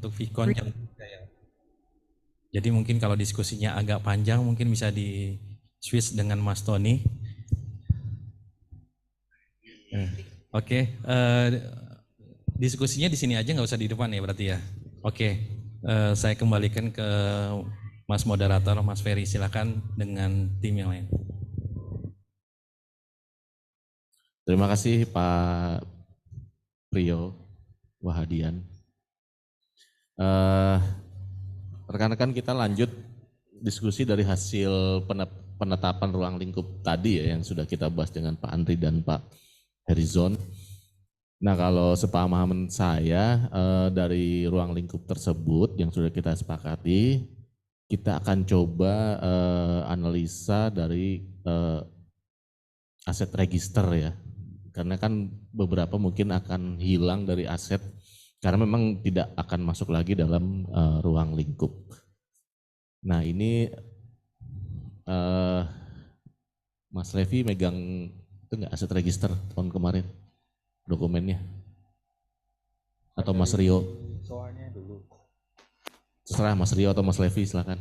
untuk Vicon jam 3 ya. Jadi mungkin kalau diskusinya agak panjang mungkin bisa di switch dengan Mas Tony. Oke, diskusinya di sini aja nggak usah di depan ya berarti ya. Oke, saya kembalikan ke Mas Moderator, Mas Ferry, silakan dengan tim yang lain. Terima kasih Pak Priyo Wahadian. Rekan-rekan kita lanjut diskusi dari hasil penetapan ruang lingkup tadi ya yang sudah kita bahas dengan Pak Andri dan Pak Herizon. Nah kalau sepemahaman saya dari ruang lingkup tersebut yang sudah kita sepakati, kita akan coba analisa dari aset register ya. Karena kan beberapa mungkin akan hilang dari aset karena memang tidak akan masuk lagi dalam ruang lingkup. Nah ini Mas Levi megang itu nggak aset register tahun kemarin dokumennya? Atau Mas Rio? Soalnya dulu. Terserah Mas Rio atau Mas Levi silakan.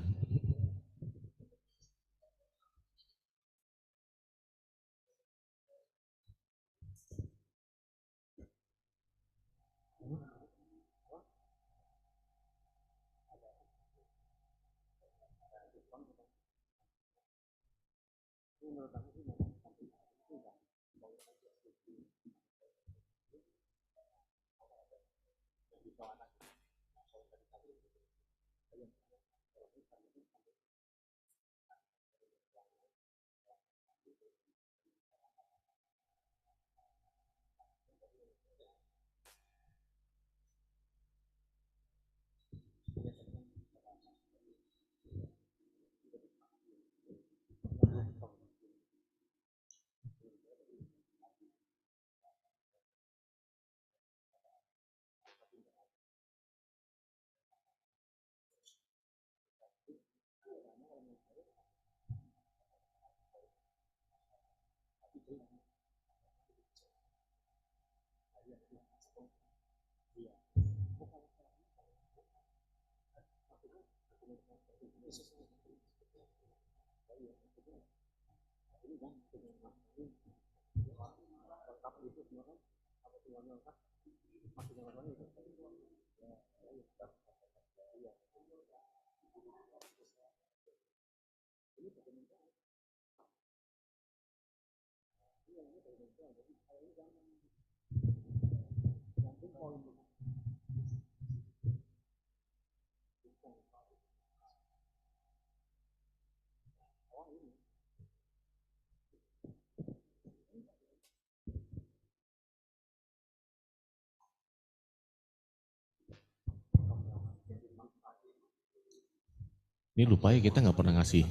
Ini lupa ya kita nggak pernah ngasih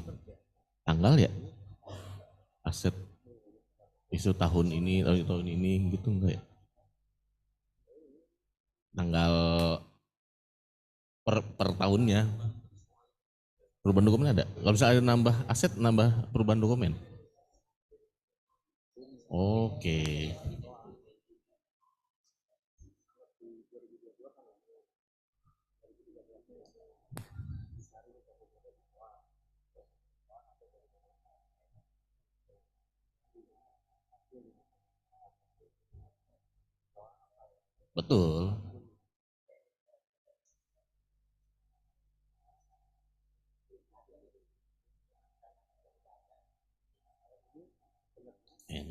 tanggal ya aset isu tahun ini gitu enggak ya? Tanggal per tahunnya. Perubahan dokumen ada? Kalau misalnya ada nambah aset, nambah perubahan dokumen? Oke. Betul.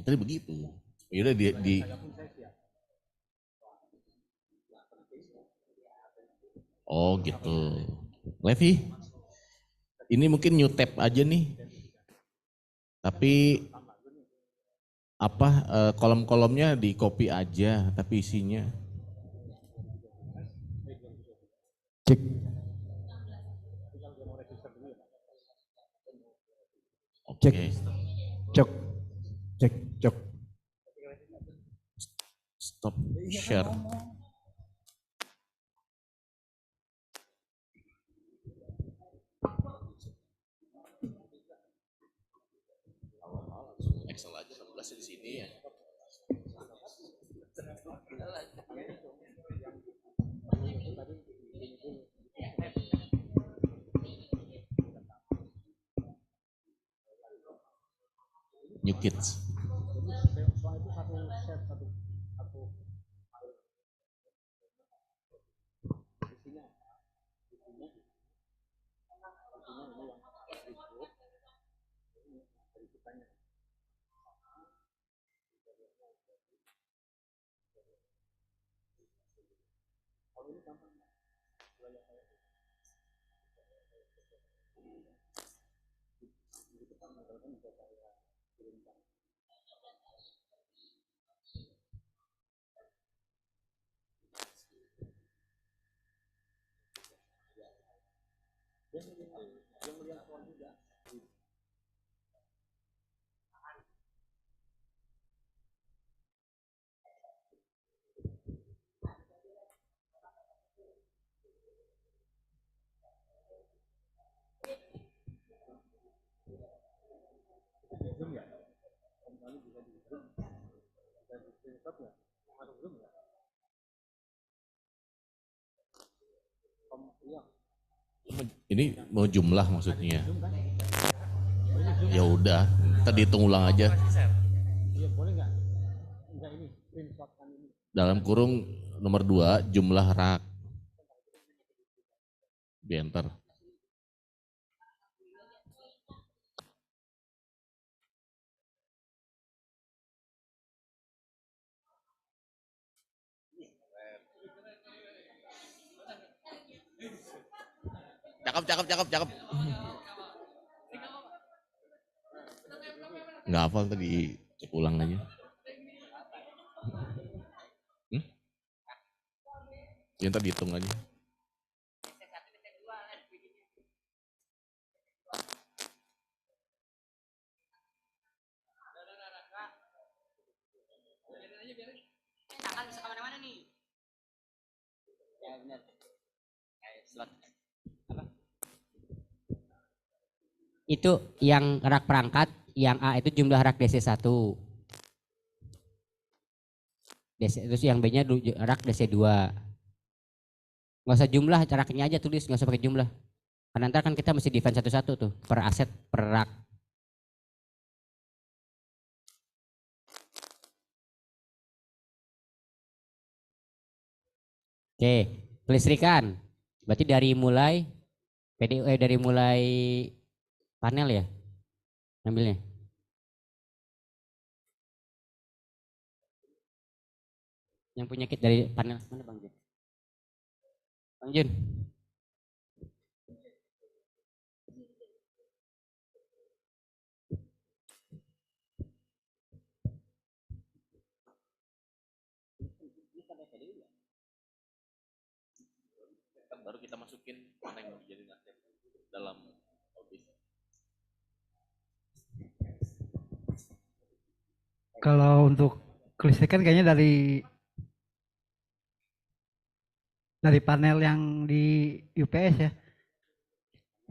Tadi begitu. Yaudah Oh gitu. Levi, ini mungkin new tab aja nih. Tapi apa kolom-kolomnya di copy aja, tapi isinya. Cek. Oke. Cek. Cek. Cek. Stop share. Excel aja 16 di sini ya. New Kids. Ini mau jumlah maksudnya. Ya udah, tadi hitung ulang aja. Dalam kurung nomor 2 jumlah rak. Biar cakep. Nggak hafal tadi, cek ulang aja. Ya ntar dihitung aja. Itu yang rak perangkat, yang A itu jumlah rak DC1. Terus yang B-nya rak DC2. Nggak usah jumlah, raknya aja tulis, nggak usah pakai jumlah. Karena ntar kan kita mesti define satu-satu tuh, per aset, per rak. Oke, kelistrikan. Berarti dari mulai dari mulai panel ya, ambilnya. Yang punya kit dari panel mana Bang Jun? Bang Jun. Baru kita masukin mana yang mau dijadiin aset dalam audit. Kalau untuk kelistrikan kayaknya dari panel yang di UPS ya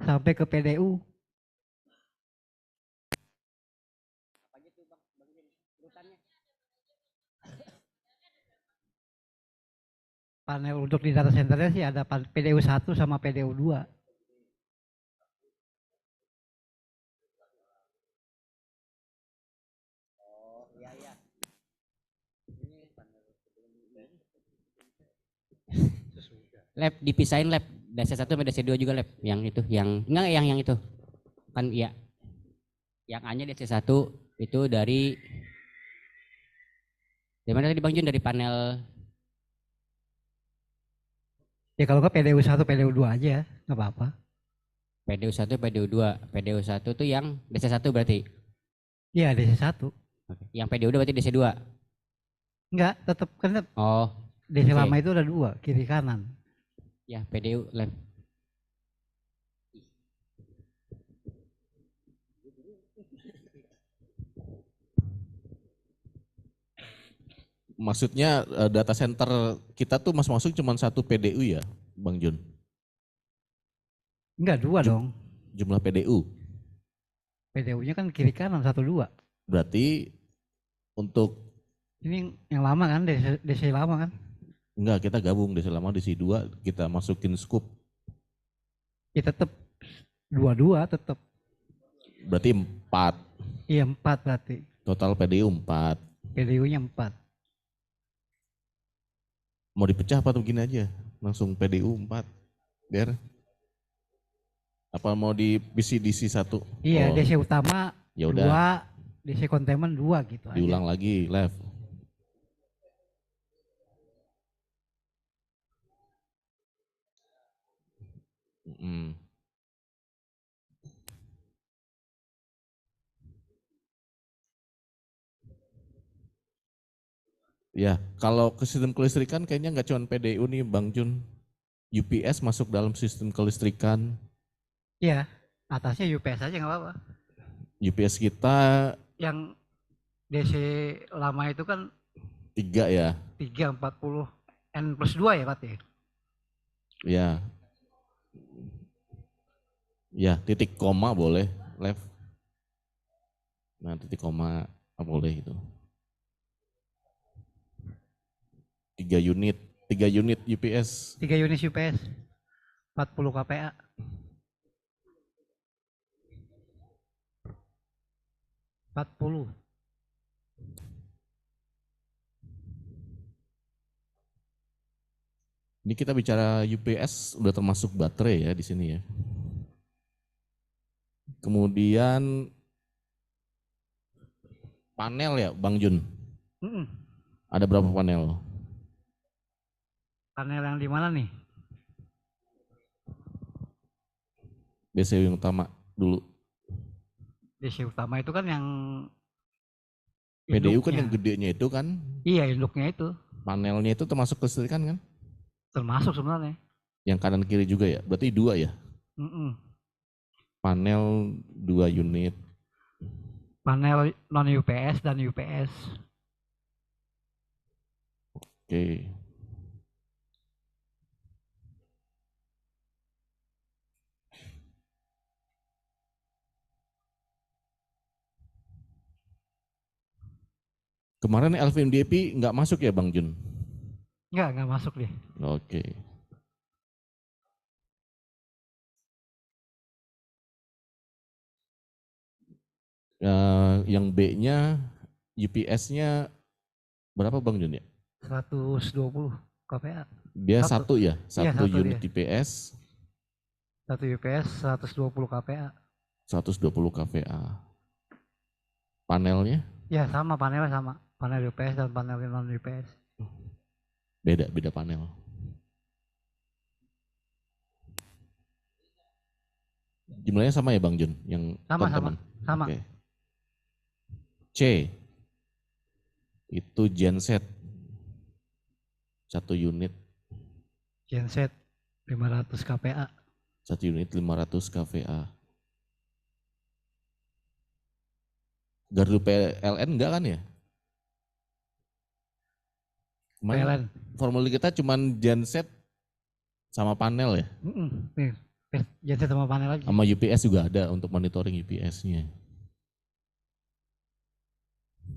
sampai ke PDU. Panel untuk di data centernya sih ada PDU 1 sama PDU 2. Lab dipisahin lab, DC1 sama DC2 juga lab. Yang itu, yang enggak yang itu. Kan iya. Yang A-nya DC1 itu dari mana tadi Bang Jun, dari panel. Ya kalau nggak PDU 1 PDU 2 aja, nggak apa-apa. PDU 1, PDU 2. PDU 1 tuh yang DC1 berarti. Iya, DC1. Oke. Yang PDU 2 berarti DC2. Enggak, tetap kan Oh, DC oke. lama itu ada 2, kiri kanan. Ya, PDU lab. Maksudnya data center kita tuh masuk cuma 1 PDU ya, Bang Jun? Enggak, 2 dong. Jumlah PDU. PDU-nya kan kiri kanan 1 2. Berarti untuk Ini yang lama kan, DC lama kan? enggak, kita gabung DC lama DC 2 kita masukin scoop. Ya tetap 2 tetap. Berarti 4. Iya 4 berarti. Total PDU 4. PDU-nya 4. Mau dipecah apa tuh gini aja? Langsung PDU 4. Biar apa mau di BCDC 1? Iya, DC utama ya udah 2, DC containment 2 gitu aja. diulang lagi live. Mm. Ya, kalau ke sistem kelistrikan kayaknya nggak cuma PDU nih Bang Jun. UPS masuk dalam sistem kelistrikan. Iya, atasnya UPS aja nggak apa-apa. UPS kita Yang DC lama itu kan 3 ya. 340 N+2 ya berarti. Ya. Ya, titik koma boleh, left. Nah, titik koma boleh gitu. 3 unit UPS. 3 unit UPS 40 kPa. Ini kita bicara UPS udah termasuk baterai ya di sini ya. Kemudian panel ya Bang Jun. Ada berapa panel? Panel yang di mana nih? BCU yang utama dulu. DC utama itu kan yang PDU kan induknya. yang gedenya itu kan. Iya, induknya itu Panelnya itu termasuk kelistrikan kan? termasuk sebenarnya. Yang kanan kiri juga ya? Berarti 2 ya? Panel 2 unit. Panel non UPS dan UPS. Oke. Kemarin LVMDP nggak masuk ya Bang Jun? Enggak masuk deh. Oke. Yang B-nya UPS-nya berapa Bang Jun ya? 120 kPa. Dia satu ya, Iya, satu satu unit dia. UPS 1 UPS 120 kPa. 120 kVA. Panelnya Ya sama, panelnya sama. Panel UPS dan panel non UPS. beda panel. Jumlahnya sama ya Bang Jun yang Sama. Oke. C itu genset 1 unit. Genset 500 kPa. 1 unit 500 kVA. Gardu PLN enggak kan ya? Kemarin PLN. formulir kita cuman genset sama panel ya? Nih, genset sama panel aja. Sama UPS juga ada untuk monitoring UPS-nya.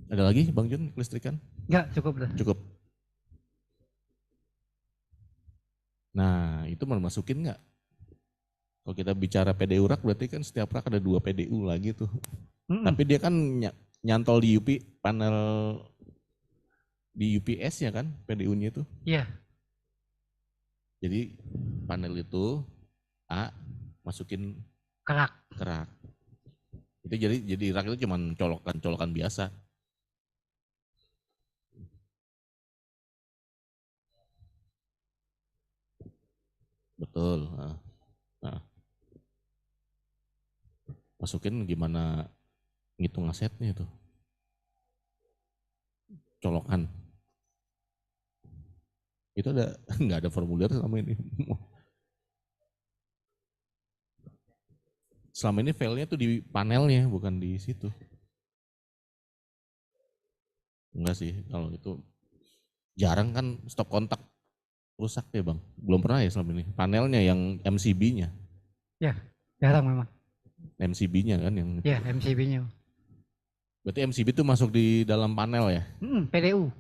Ada lagi Bang Jun kelistrikan? Enggak, cukup dah. Cukup. Nah, itu mau masukin nggak? Kalau kita bicara PDU rak berarti kan setiap rak ada 2 PDU lagi tuh. Tapi dia kan nyantol di panel di UPS ya kan PDU-nya itu. Iya. Jadi panel itu A masukin Kerak. rak. Itu jadi rak itu cuma colokan biasa. Betul. Nah. Masukin gimana ngitung asetnya itu. Colokan. Itu ada nggak ada formulir selama ini. Selama ini file-nya tuh di panelnya bukan di situ. Enggak sih kalau itu jarang kan stop kontak rusak ya Bang. Belum pernah ya selama ini. Panelnya yang MCB-nya. Ya, jarang memang. MCB-nya kan yang. Ya, MCB-nya. Berarti MCB itu masuk di dalam panel ya? PDU.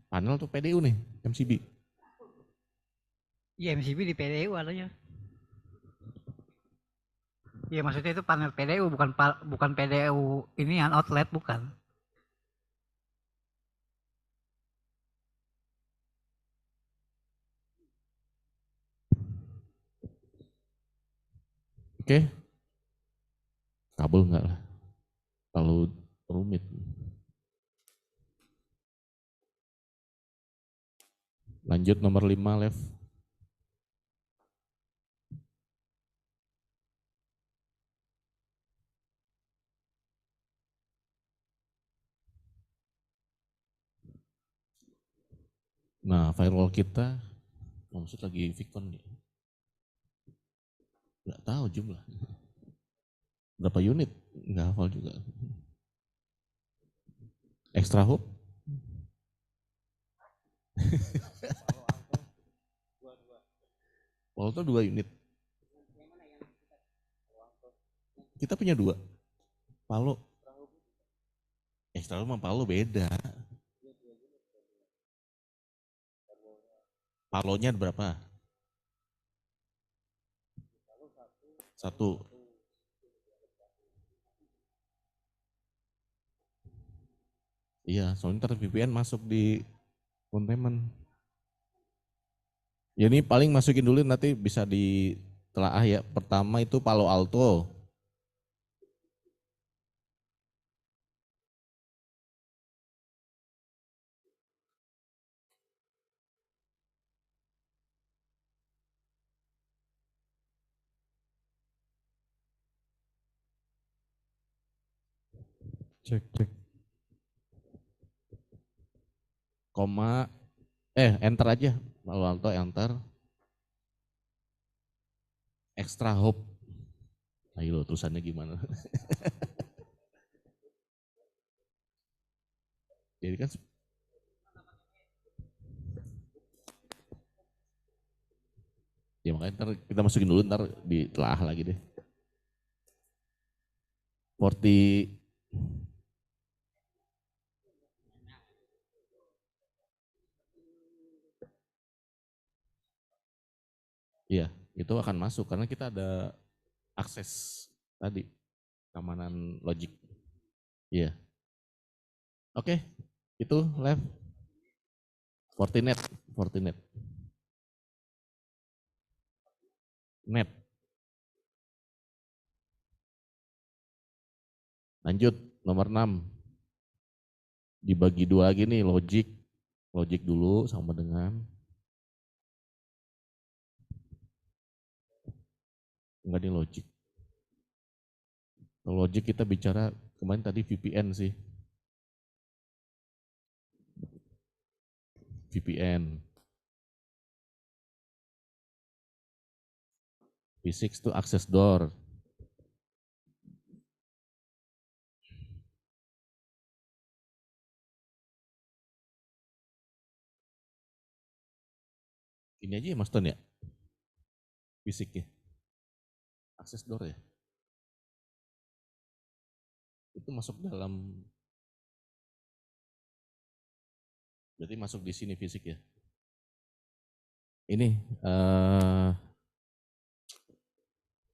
Panel tuh PDU nih, MCB. Iya, MCB di PDU adanya. Iya maksudnya itu panel PDU bukan PDU ini yang outlet bukan. Oke, kabel enggak lah. Kalau rumit. Lanjut nomor 5 left. Nah, firewall kita, maksud lagi Vicon nih. Nggak tahu jumlah. Berapa unit? Nggak hafal juga. Extra hop? Walto 2 unit. Kita punya 2. Palo. Extra hop sama Palo beda. Palonya berapa? 1. Iya, soalnya ntar VPN masuk di containment. Ya ini paling masukin dulu nanti bisa ditelaah ya. Pertama itu Palo Alto. Cek, cek. Koma, enter aja. Palo Alto enter. Extra hop. Ayo lo tulisannya gimana? Jadi kan ya makanya ntar kita masukin dulu ntar ditelaah lagi deh. 40 iya, itu akan masuk karena kita ada akses tadi keamanan logik. Iya. Oke, itu left Fortinet, Fortinet. Net. Lanjut nomor 6. Dibagi 2 lagi nih logic. Logic dulu sama dengan enggak nih logic. Kalau logic kita bicara kemarin tadi VPN sih. VPN. V6 itu access door. Ini aja ya Mas Ton ya? Fisik ya? Access door ya? Itu masuk dalam, berarti masuk di sini fisik ya? Ini,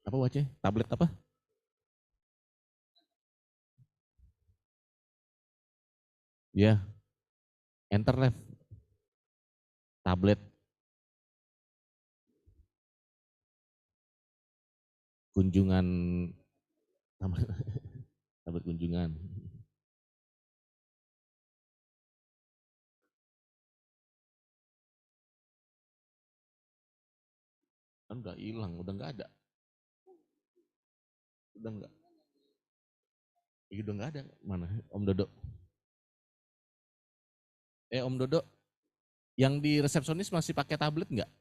apa wajah? Tablet apa? Ya, enter left. Tablet. Kunjungan, tablet kunjungan. Kan udah hilang, udah nggak ada. Udah nggak. Udah nggak ada. Mana? Om Dodo. Om Dodo, yang di resepsionis masih pakai tablet nggak?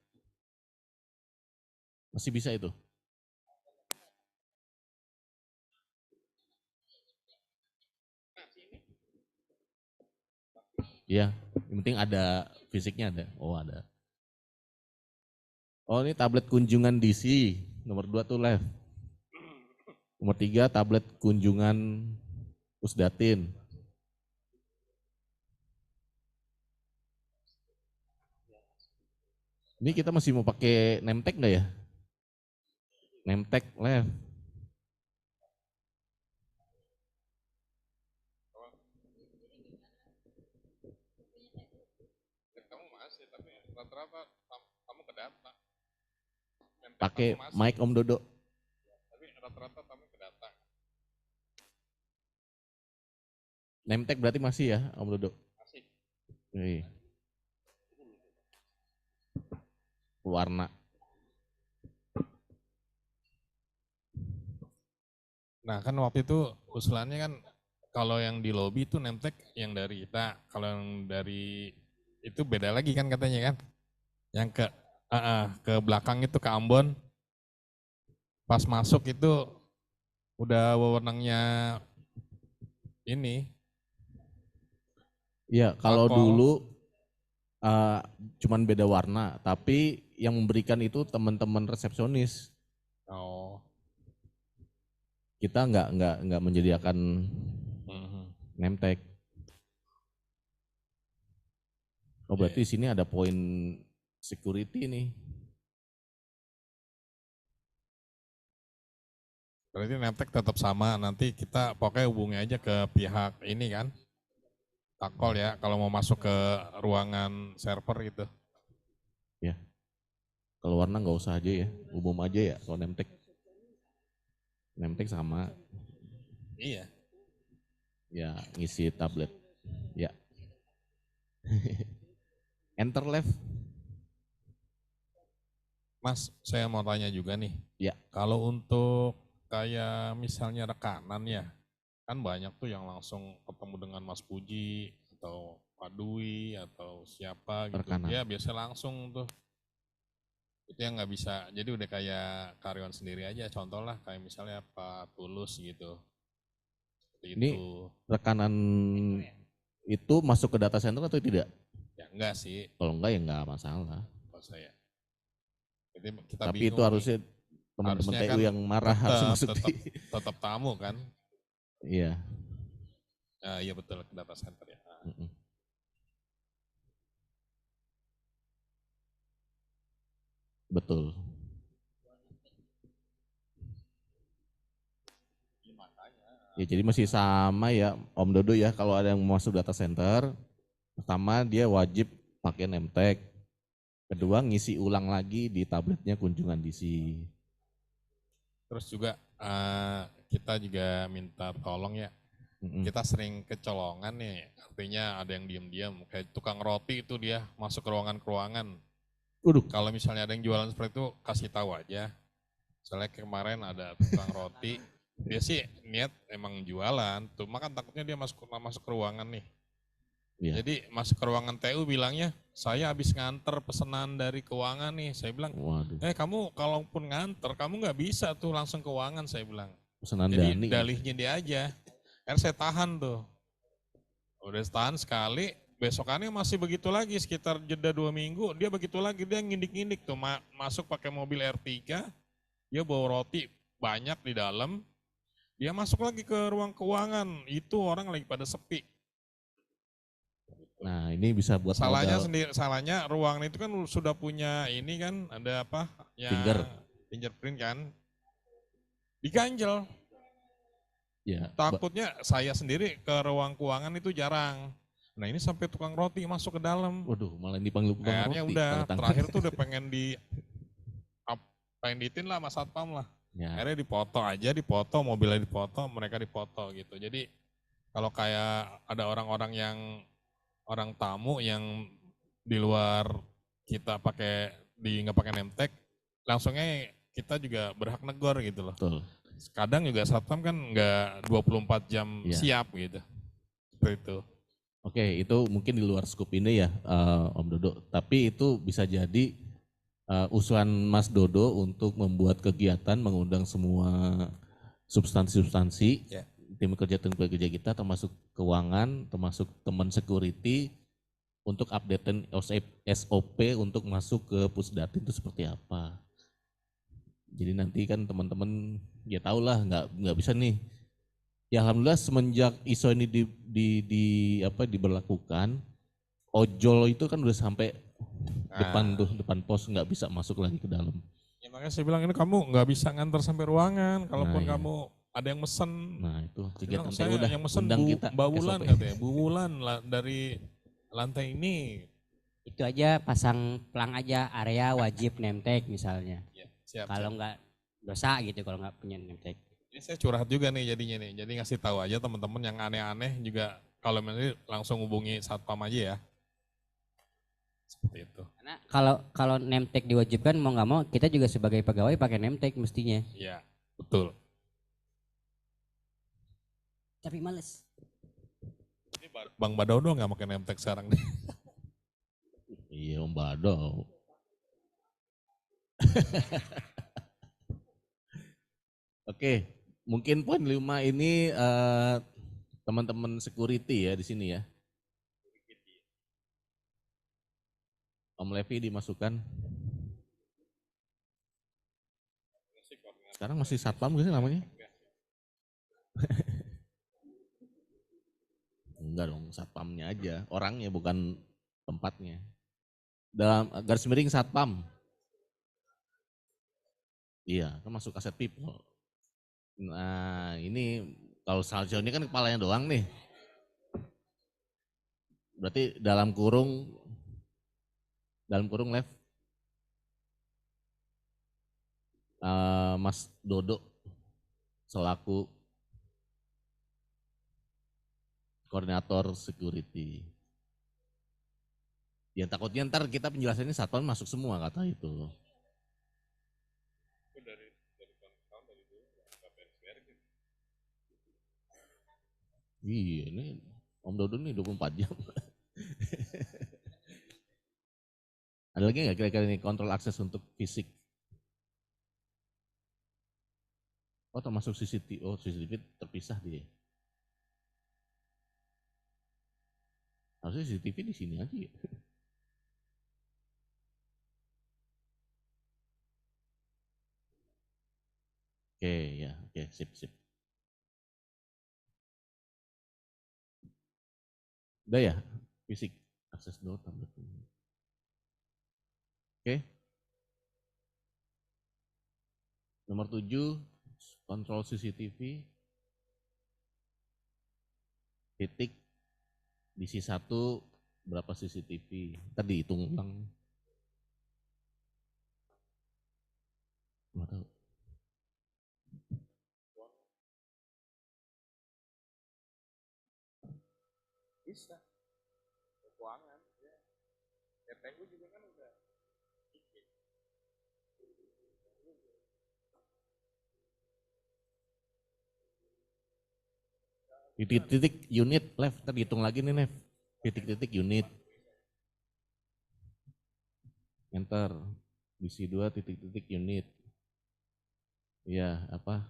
Masih bisa itu? Iya, yang penting ada fisiknya ada. Oh ada. Oh ini tablet kunjungan DC, nomor 2 tuh left. Nomor 3 tablet kunjungan Pusdatin. Ini kita masih mau pakai name tag nggak ya? Name tag left. Pakai mic Om Dodo. Tapi rata-rata tamu kedatang. Name tag berarti masih ya Om Dodo? Masih. Iya. Warna. Nah kan waktu itu usulannya kan kalau yang di lobby itu name tag yang dari kita, kalau yang dari itu beda lagi kan katanya kan. Yang ke belakang itu ke Ambon, pas masuk itu udah wewenangnya ini. Iya, kalau Parpol. dulu cuman beda warna, tapi yang memberikan itu teman-teman resepsionis. Oh. Kita nggak menyediakan name tag. Oh berarti di sini ada poin security nih. Berarti name tag tetap sama, nanti kita pokoknya hubungi aja ke pihak ini kan. Takol ya, kalau mau masuk ke ruangan server gitu. Ya. Kalau warna nggak usah aja ya, umum aja ya kalau name tag. Name tag sama. Iya. Ya ngisi tablet. Ya. Enter left. Mas, saya mau tanya juga nih. Ya. Kalau untuk kayak misalnya rekanan ya, kan banyak tuh yang langsung ketemu dengan Mas Puji atau Pak Dwi atau siapa gitu. Rekanan. Ya biasa langsung tuh. Itu yang nggak bisa, jadi udah kayak karyawan sendiri aja. Contoh lah kayak misalnya Pak Tulus gitu. Seperti Ini itu. rekanan itu masuk ke data center atau tidak? Ya enggak sih, Kalau enggak ya enggak masalah. kalau saya. Jadi kita Tapi bingung itu harusnya teman-teman Harusnya TU kan yang marah harus masuk di. tetap tamu kan. Iya. Nah, iya betul ke data center ya. Mm-mm. Betul. Ya jadi masih sama ya Om Dodo ya, kalau ada yang mau masuk data center, pertama dia wajib pakai name tag. Kedua ngisi ulang lagi di tabletnya kunjungan DC. Terus juga kita juga minta tolong ya. Mm-mm. Kita sering kecolongan nih, artinya ada yang diam-diam kayak tukang roti itu dia masuk ke ruangan-ruangan. Waduh. Kalau misalnya ada yang jualan seperti itu kasih tahu aja. Soalnya kemarin ada tukang roti, dia sih niat emang jualan, cuma kan takutnya dia masuk ke ruangan nih. Iya. Jadi masuk ke ruangan TU bilangnya, saya habis nganter pesanan dari keuangan nih. Saya bilang, Waduh. kamu kalaupun nganter, kamu nggak bisa tuh langsung keuangan, saya bilang. Pesanan Jadi Dani. dalihnya dia aja. Kan saya tahan tuh. Udah tahan sekali, besokannya masih begitu lagi, sekitar jeda 2 minggu, dia begitu lagi, dia ngindik-ngindik tuh, masuk pakai mobil R3, dia bawa roti banyak di dalam, dia masuk lagi ke ruang keuangan, itu orang lagi pada sepi. Nah ini bisa buat Salahnya modal. sendiri, salahnya ruangan itu kan sudah punya ini kan, ada apa? Ya, fingerprint kan, diganjel. Ya. Takutnya saya sendiri ke ruang keuangan itu jarang. Nah ini sampai tukang roti masuk ke dalam. Waduh, malah dipanggil tukang Akhirnya roti. udah, Tanda-tanda. terakhir tuh udah pengen ditin lah Mas Satpam lah. Ya. Akhirnya dipoto, mobilnya dipoto, mereka dipoto gitu. Jadi kalau kayak ada orang-orang yang, orang tamu yang di luar kita nggak pakai name tag, langsungnya kita juga berhak negor gitu loh. Betul. Kadang juga Satpam kan nggak 24 jam Iya. siap gitu. Seperti itu. Oke, itu mungkin di luar skup ini ya Om Dodo. Tapi itu bisa jadi usulan Mas Dodo untuk membuat kegiatan mengundang semua substansi-substansi, Ya. tim kerja kita termasuk keuangan, termasuk teman security untuk updatean SOP untuk masuk ke Pusdatin itu seperti apa. Jadi nanti kan teman-teman ya tahulah nggak bisa nih. Ya alhamdulillah semenjak ISO ini diberlakukan, ojol itu kan udah sampai depan pos, nggak bisa masuk lagi ke dalam. Ya makanya saya bilang ini kamu nggak bisa nganter sampai ruangan, kalaupun Nah, iya. kamu ada yang mesen. Nah itu Bilang, kegiatan saya TU udah yang mesen undang kita Mbak Wulan SOP. katanya, Bu Wulan dari lantai ini. Itu aja pasang pelang aja area wajib name tag misalnya. Ya, Siap. Kalau nggak dosa gitu kalau nggak punya name tag. Ini saya curhat juga nih jadinya nih. Jadi ngasih tahu aja teman-teman yang aneh-aneh juga kalau nanti langsung hubungi satpam aja ya. Seperti itu. Karena kalau name tag diwajibkan mau nggak mau kita juga sebagai pegawai pakai name tag mestinya. Iya, betul. Tapi males. Ini Bang Badodo nggak pakai name tag sekarang nih. Iya Om Bado. Oke, mungkin poin 5 ini teman-teman security ya di sini ya. Om Levi dimasukkan. Sekarang masih satpam gitu namanya? Enggak dong, satpamnya aja, orangnya bukan tempatnya. Dalam garis miring satpam. Iya, kan masuk aset people. Nah ini kalau Saljo ini kan kepalanya doang nih. Berarti dalam kurung left Mas Dodo selaku koordinator security. Ya takutnya ntar kita penjelasannya satpam masuk semua kata itu. Iya ini Om Dodo nih 24 jam. Ada lagi nggak kira-kira ini kontrol akses untuk fisik? Oh termasuk CCTV, oh CCTV terpisah dia. Harusnya CCTV di sini aja ya. Oke ya, oke sip. Udah ya, fisik akses door tablet. Oke. Nomor 7, kontrol CCTV. Titik DC 1 berapa CCTV? Tadi hitung ulang. Nggak tahu. Bisa. Keuangan. Ya. RTU juga kan udah. Titik-titik unit left, tadi hitung lagi nih Nev. Titik-titik unit. Enter. DC 2 titik-titik unit. Iya, apa?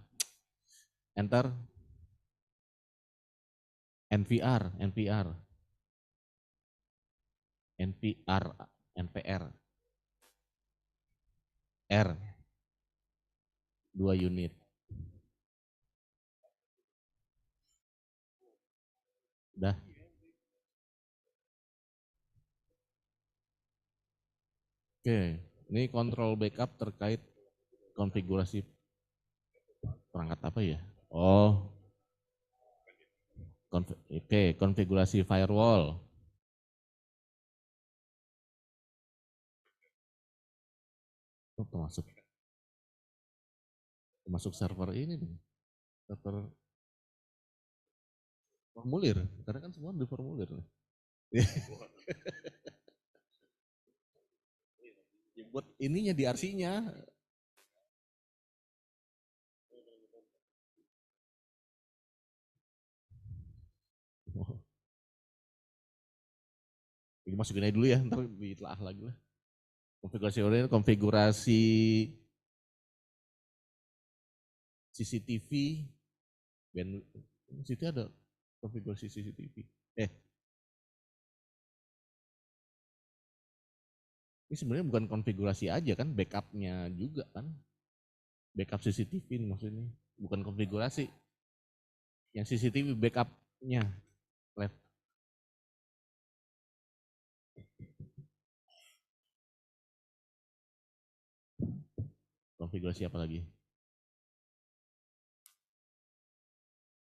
Enter. NVR. NPR. R. 2 unit. Udah. Oke, ini kontrol backup terkait konfigurasi perangkat apa ya? Oh, konfigurasi firewall. Oh, termasuk server ini dong, server formulir, karena kan semua di formulir. Ya, buat ininya di RC-nya. Ini masukin aja dulu ya, ntar ditelaah lagi lah. Konfigurasi CCTV, situ ada konfigurasi CCTV. Ini sebenarnya bukan konfigurasi aja kan, backupnya juga kan. Backup CCTV ini maksudnya, bukan konfigurasi. Yang CCTV backupnya. Left. Konfigurasi apa lagi?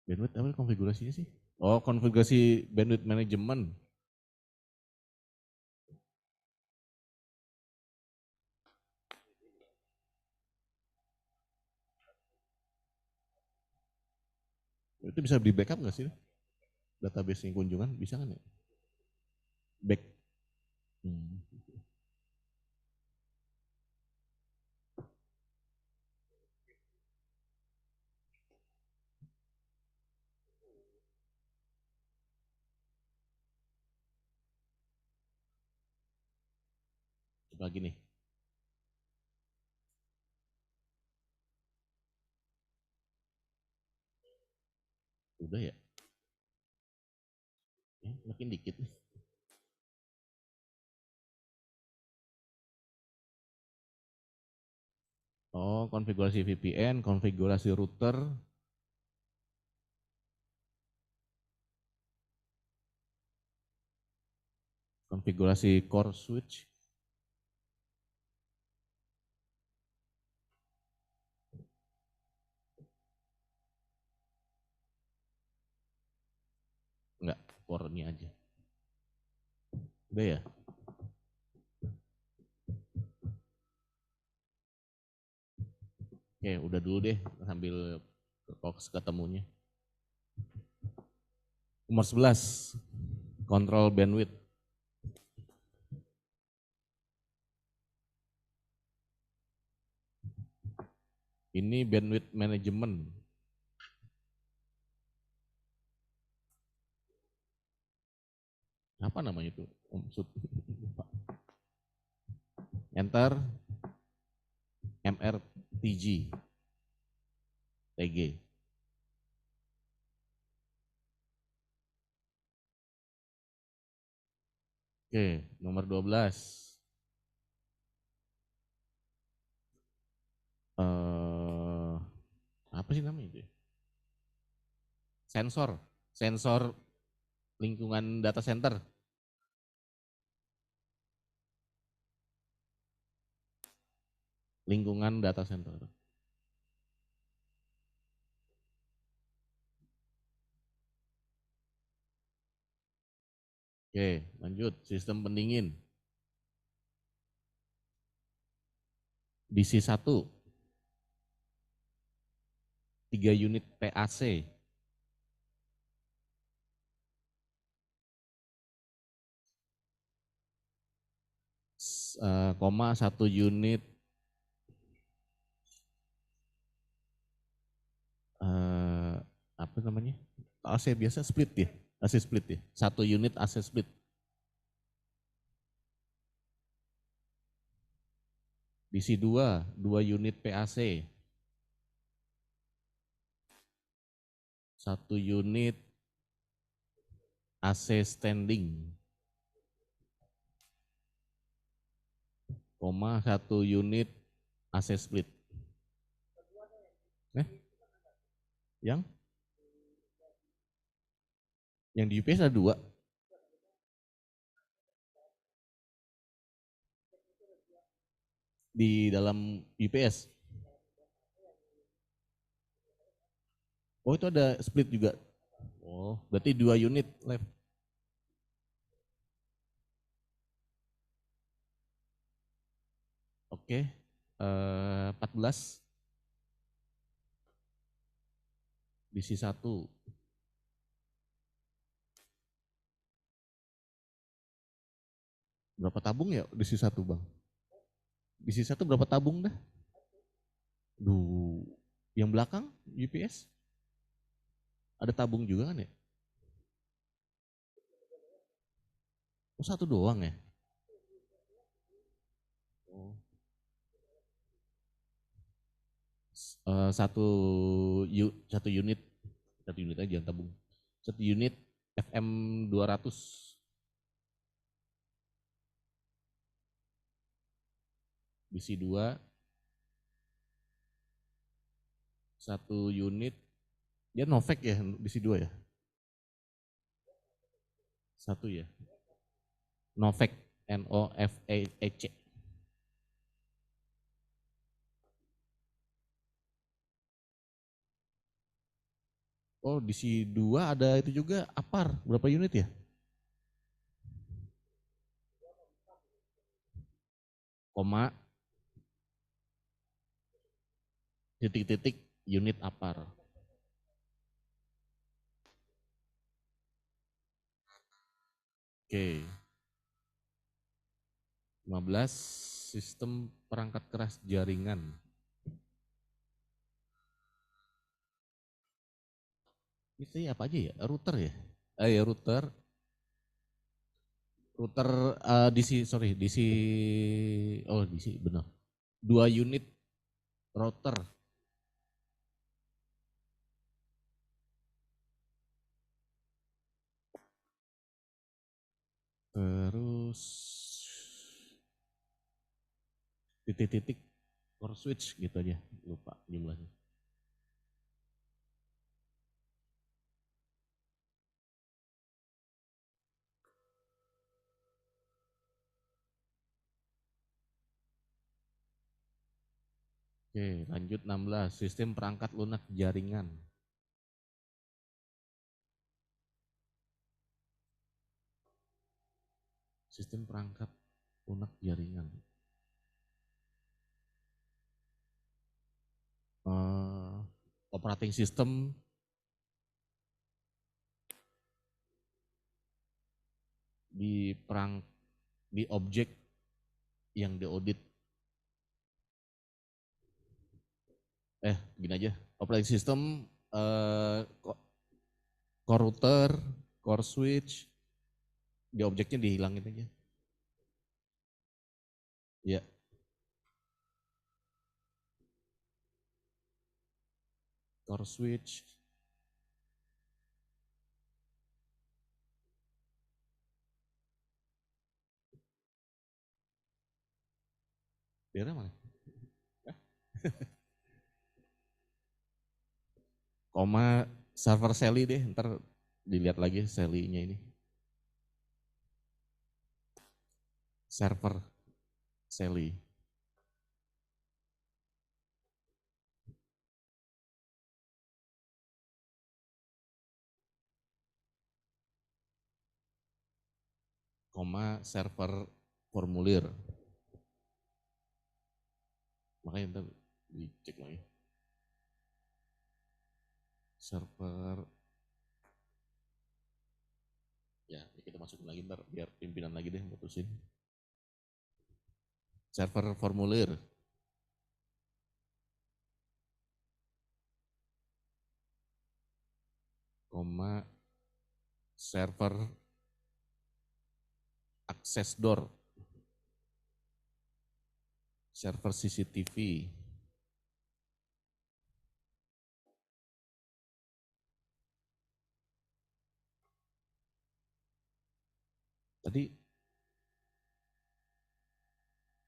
Bandwidth apa konfigurasinya sih? Oh, konfigurasi bandwidth management. Itu bisa di backup nggak sih? Database kunjungan bisa kan ya? Back. Hmm. Coba lagi nih. Udah ya? Makin dikit nih. Oh, konfigurasi VPN, konfigurasi router, konfigurasi core switch. Enggak, core ini aja. Udah ya? Oke, udah dulu deh sambil fokus ketemunya. Nomor 11, kontrol bandwidth. Ini bandwidth management. Apa namanya itu? Enter MRTG TG. Oke, nomor 12. Apa sih namanya itu? Sensor, sensor lingkungan data center. Lingkungan data center. Oke, lanjut. Sistem pendingin. DC1. 3 unit PAC. Koma 1 unit apa namanya? AC biasa split ya. AC split ya. 1 unit AC split. DC2, 2 unit PAC. 1 unit AC standing. Koma 1 unit AC split. Yang di UPS ada 2. Di dalam UPS. Oh, itu ada split juga. Oh, berarti 2 unit left. Oke, 14. DC1. Berapa tabung ya DC1, Bang? DC1 berapa tabung dah? Duh, yang belakang UPS ada tabung juga kan ya? Oh, 1 doang ya? Oh. Satu unit, aja yang tabung. 1 unit FM 200. DC2. 1 unit. Dia Novec ya DC2 ya? 1 ya? Novec, NOVEC. Oh, DC2 ada itu juga APAR, berapa unit ya? Koma, titik-titik unit APAR. Oke. 15 sistem perangkat keras jaringan. Itu apa aja ya? Router ya? Ya router. Router DC, sorry, DC, oh DC benar. 2 unit router. Terus titik-titik core switch gitu aja, lupa jumlahnya. Oke, lanjut 16, sistem perangkat lunak jaringan. Sistem perangkat lunak jaringan. Operating system di objek yang diaudit. Gini aja, operating system, core router, core switch, di objeknya dihilangin aja. Ya. Core switch. Biar mana? Koma server Sally deh, ntar dilihat lagi Sally-nya ini. Server Sally. Koma server formulir. Makanya ntar dicek lagi. Server, ya kita masukin lagi ntar biar pimpinan lagi deh mutusin. Server formulir. Koma server access door. Server CCTV. Tadi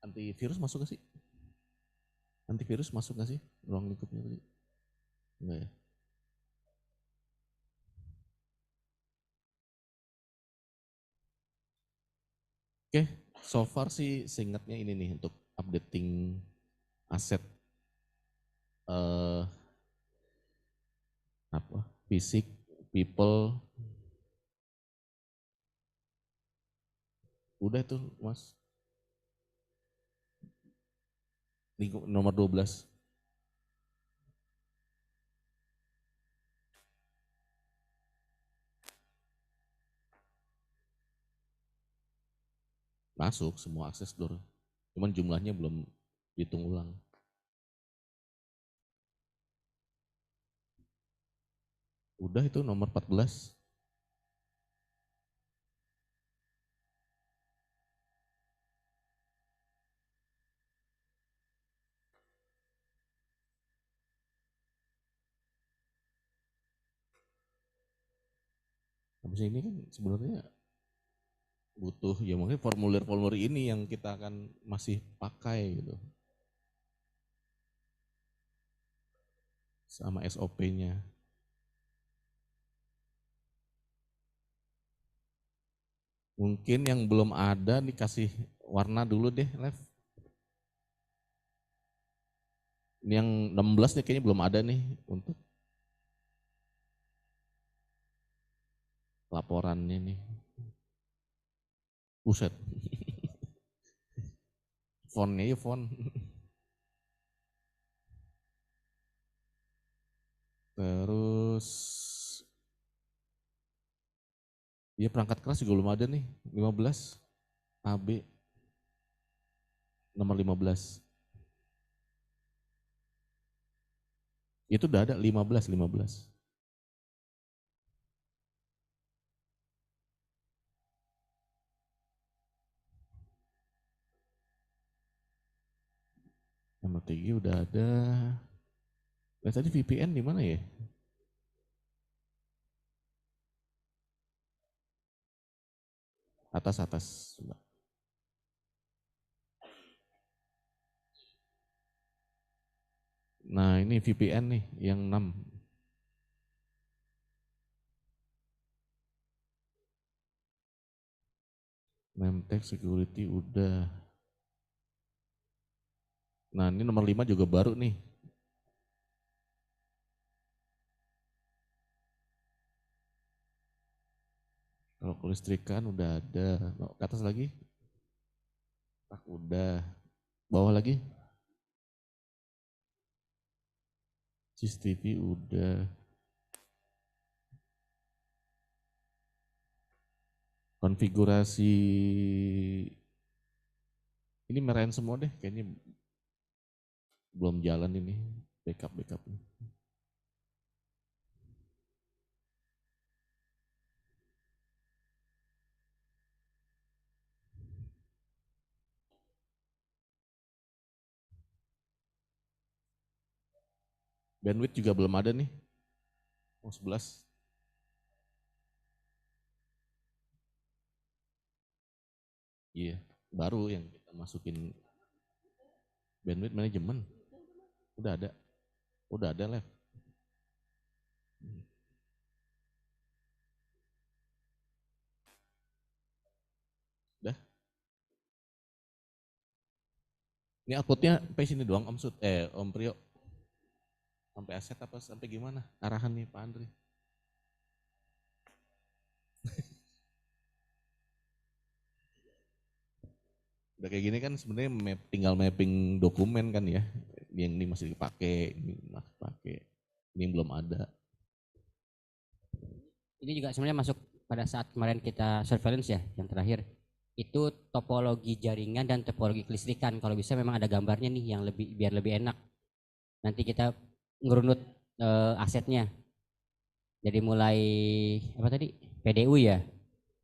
antivirus masuk gak sih? Antivirus masuk gak sih ruang lingkupnya tadi? Enggak ya? Oke, so far sih seingatnya ini nih untuk updating aset fisik, people. Udah tuh Mas. Nomor 12. Masuk semua akses door. Cuman jumlahnya belum dihitung ulang. Udah itu nomor 14. Habis ini kan sebenarnya butuh ya mungkin formulir-formulir ini yang kita akan masih pakai gitu. Sama SOP-nya. Mungkin yang belum ada dikasih warna dulu deh, Lev. Ini yang 16 nih kayaknya belum ada nih untuk laporannya nih. Buset. Fontnya ya font. Terus Ya perangkat keras juga belum ada nih, 15 AB nomor 15. Itu udah ada 15. Nomor 3 udah ada. Nah, tadi VPN di mana ya? Atas. Nah ini VPN nih yang 6. Name tag security udah. Nah ini nomor 5 juga baru nih. Kalau kelistrikan udah ada. Ke atas lagi. Udah. Bawah lagi. CCTV udah. Konfigurasi ini merayain semua deh, kayaknya belum jalan ini backup. Bandwidth juga belum ada nih. 11. Iya, baru yang kita masukin bandwidth management. Udah ada live. Udah. Ini outputnya sampai sini doang Om Priyo. Sampai aset apa sampai gimana? Arahan nih Pak Andri. Udah kayak gini kan sebenarnya tinggal mapping dokumen kan ya. Yang ini masih dipakai, ini belum ada. Ini juga sebenarnya masuk pada saat kemarin kita surveillance ya, yang terakhir. Itu topologi jaringan dan topologi kelistrikan. Kalau bisa memang ada gambarnya nih yang biar lebih enak. Nanti kita ngerunut asetnya. Jadi mulai apa tadi? PDU ya.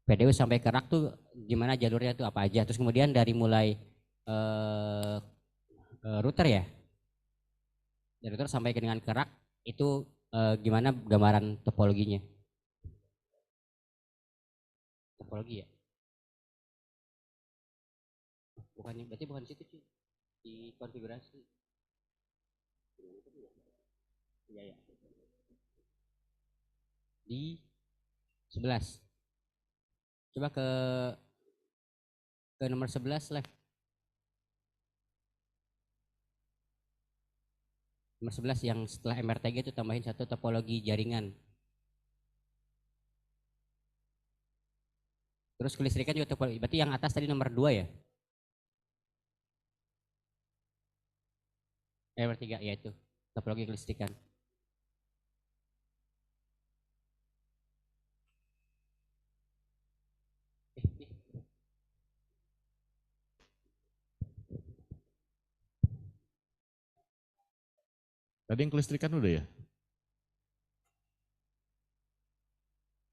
PDU sampai ke rak tuh gimana jalurnya tuh apa aja. Terus kemudian dari mulai router ya. Dari router sampai ke dengan ke rak itu gimana gambaran topologinya. Topologi ya. Berarti bukan di situ sih. Di konfigurasi. Iya ya. Di 11. Coba ke nomor 11 live. Nomor 11 yang setelah MRTG itu tambahin satu topologi jaringan. Terus kelistrikan juga topologi. Berarti yang atas tadi nomor 2 ya? Nomor 3 ya itu. Topologi kelistrikan. Tadi yang kelistrikan udah ya?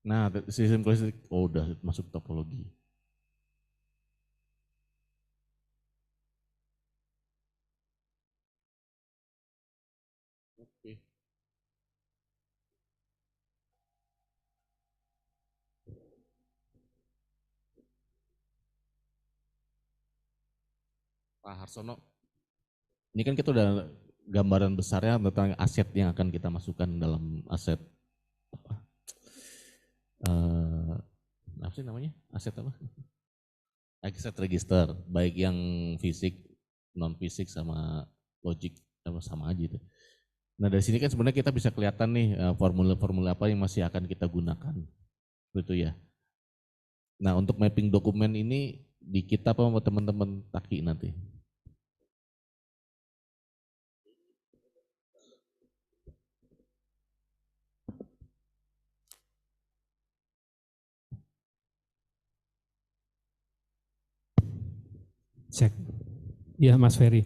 Nah, sistem kelistrik, udah masuk topologi. Oke. Pak Harsono, ini kan kita udah gambaran besarnya tentang aset yang akan kita masukkan dalam aset apa sih namanya? Aset apa? Aset register, baik yang fisik, non fisik sama logik sama aja itu. Nah dari sini kan sebenarnya kita bisa kelihatan nih formula-formula apa yang masih akan kita gunakan, gitu ya. Nah untuk mapping dokumen ini di kita apa sama teman-teman Taki nanti? Cek. Iya Mas Ferry.